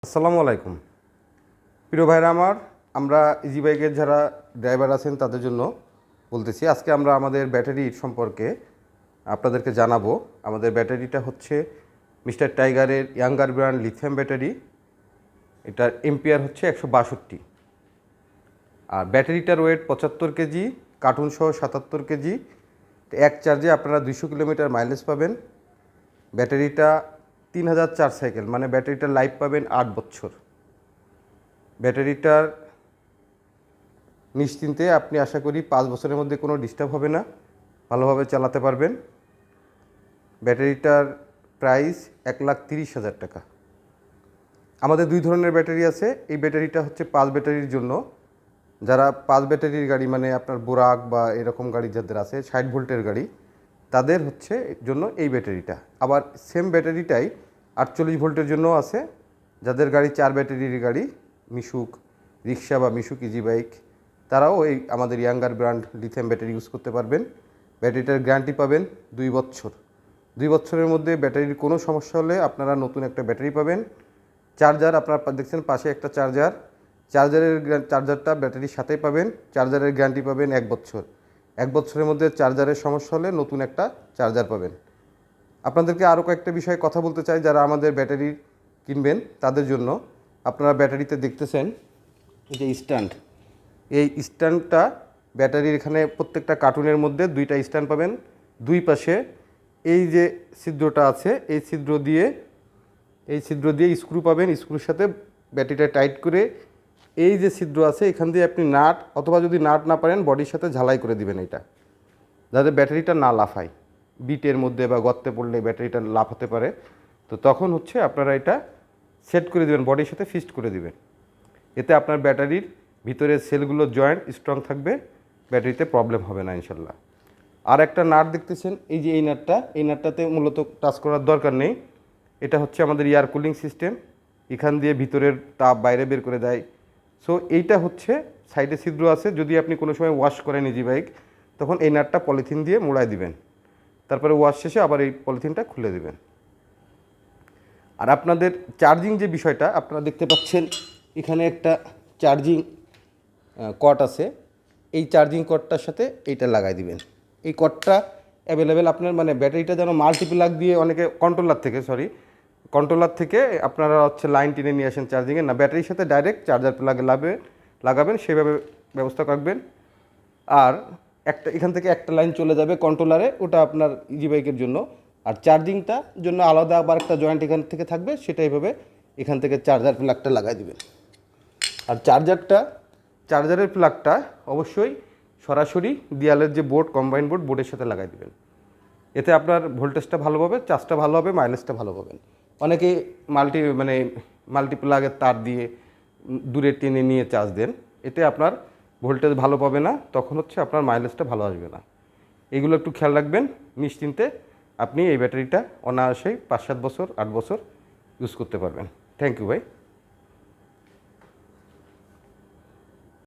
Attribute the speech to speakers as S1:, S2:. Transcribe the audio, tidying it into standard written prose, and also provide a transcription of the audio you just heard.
S1: আসসালামু আলাইকুম প্রিয় ভাইরা আমার, আমরা ইজি বাইকের যারা ড্রাইভার আছেন তাদের জন্য বলতেছি। আজকে আমরা আমাদের ব্যাটারির সম্পর্কে আপনাদেরকে জানাবো। আমাদের ব্যাটারিটা হচ্ছে মিস্টার টাইগারের ইয়াঙ্গার ব্র্যান্ড লিথিয়াম ব্যাটারি। এটার এম্পিয়ার হচ্ছে 162, আর ব্যাটারিটার ওয়েট 75 কেজি, কার্টুন সহ 77 কেজি। এক চার্জে আপনারা 200 কিলোমিটার মাইলেজ পাবেন। ব্যাটারিটা 3004 সাইকেল, মানে ব্যাটারিটার লাইফ পাবেন 8 বছর। ব্যাটারিটার নিশ্চিন্তে আপনি আশা করি 5 বছরের মধ্যে কোনো ডিস্টার্ব হবে না, ভালোভাবে চালাতে পারবেন। ব্যাটারিটার প্রাইস 1,30,000 টাকা। আমাদের 2 ধরনের ব্যাটারি আছে। এই ব্যাটারিটা হচ্ছে 5 ব্যাটারির জন্য। যারা 5 ব্যাটারির গাড়ি, মানে আপনার বোরাক বা এরকম গাড়ি যাদের আছে 60 ভোল্টের গাড়ি, তাদের হচ্ছে জন্য এই ব্যাটারিটা। আবার সেম ব্যাটারিটাই 48 ভোল্টের জন্য আছে। যাদের গাড়ি 4 ব্যাটারির গাড়ি, মিশুক রিক্সা বা মিশুক ইজি বাইক, তারাও এই আমাদের younger brand lithium battery use করতে পারবেন। ব্যাটারিটার গ্যারান্টি পাবেন 2 বছর। 2 বছরের মধ্যে ব্যাটারির কোনো সমস্যা হলে আপনারা নতুন একটা ব্যাটারি পাবেন। চার্জার আপনারা দেখছেন পাশে একটা চার্জারটা ব্যাটারির সাথেই পাবেন। চার্জারের গ্যারান্টি পাবেন 1 বছর। 1 বছরের মধ্যে চার্জারের সমস্যা হলে নতুন একটা চার্জার পাবেন। আপনাদেরকে আরও কয়েকটা বিষয়ে কথা বলতে চাই। যারা আমাদের ব্যাটারি কিনবেন তাদের জন্য, আপনারা ব্যাটারিতে দেখতেছেন যে স্ট্যান্ড, এই স্ট্যান্ডটা ব্যাটারির এখানে প্রত্যেকটা কার্টুনের মধ্যে 2টা স্ট্যান্ড পাবেন। দুই পাশে এই যে ছিদ্রটা আছে, এই ছিদ্র দিয়ে স্ক্রু পাবেন। স্ক্রুর সাথে ব্যাটারিটা টাইট করে এই যে ছিদ্র আছে এখান দিয়ে আপনি নাট, অথবা যদি নাট না পারেন বডির সাথে ঝালাই করে দিবেন, এটা যাতে ব্যাটারিটা না লাফায়। বিটের মধ্যে বা গর্তে পড়লে ব্যাটারিটা লাফাতে পারে, তো তখন হচ্ছে আপনারা এটা সেট করে দিবেন, বডির সাথে ফিক্সড করে দিবেন। এতে আপনার ব্যাটারির ভিতরের সেলগুলো জয়েন্ট স্ট্রং থাকবে, ব্যাটারিতে প্রবলেম হবে না ইনশাল্লাহ। আর একটা নাট দেখতেছেন, এই যে এই নাটটাতে মূলত টাচ করার দরকার নেই। এটা হচ্ছে আমাদের এয়ার কুলিং সিস্টেম, এখান দিয়ে ভিতরের তাপ বাইরে বের করে দেয়। সো এইটা হচ্ছে সাইডে ছিদ্র আছে, যদি আপনি কোনো সময় ওয়াশ করেন ইজি বাইক, তখন এই নাটটা পলিথিন দিয়ে মোড়ায় দিবেন, তারপরে ওয়াশ শেষে আবার এই পলিথিনটা খুলে দিবেন। আর আপনাদের চার্জিং যে বিষয়টা আপনারা দেখতে পাচ্ছেন, এখানে একটা চার্জিং কর্ড আছে। এই চার্জিং কর্ডটার সাথে এইটা লাগাই দিবেন। এই কর্ডটা অ্যাভেলেবেল আপনার, মানে ব্যাটারিটা যেন মাল্টিপ্লাগ দিয়ে, অনেকে কন্ট্রোলার থেকে আপনারা হচ্ছে লাইন টেনে নিয়ে আসেন চার্জিংয়ে, না ব্যাটারির সাথে ডাইরেক্ট চার্জার প্লাগে লাগাবেন, সেভাবে ব্যবস্থা করবেন। আর এখান থেকে একটা লাইন চলে যাবে কন্ট্রোলারে, ওটা আপনার ইজি বাইকের জন্য। আর চার্জিংটার জন্য আলাদা আবার একটা জয়েন্ট এখান থেকে থাকবে, সেটা এইভাবে এখান থেকে চার্জার প্লাগটা লাগাই দিবেন। আর চার্জারের প্লাগটা অবশ্যই সরাসরি দেয়ালের যে বোর্ড, কম্বাইন বোর্ডের সাথে লাগাই দিবেন। এতে আপনার ভোল্টেজটা ভালো পাবে, চার্জটা ভালো হবে, মাইলেজটা ভালো পাবেন। অনেকে মাল্টিপ্লাগের তার দিয়ে দূরে টেনে নিয়ে চার্জ দেন, এতে আপনার ভোল্টেজ ভালো পাবে না, তখন হচ্ছে আপনার মাইলেজটা ভালো আসবে না। এগুলো একটু খেয়াল রাখবেন। নিশ্চিন্তে আপনি এই ব্যাটারিটা অনায়াসেই 5-7 বছর 8 বছর ইউজ করতে পারবেন। থ্যাংক ইউ ভাই।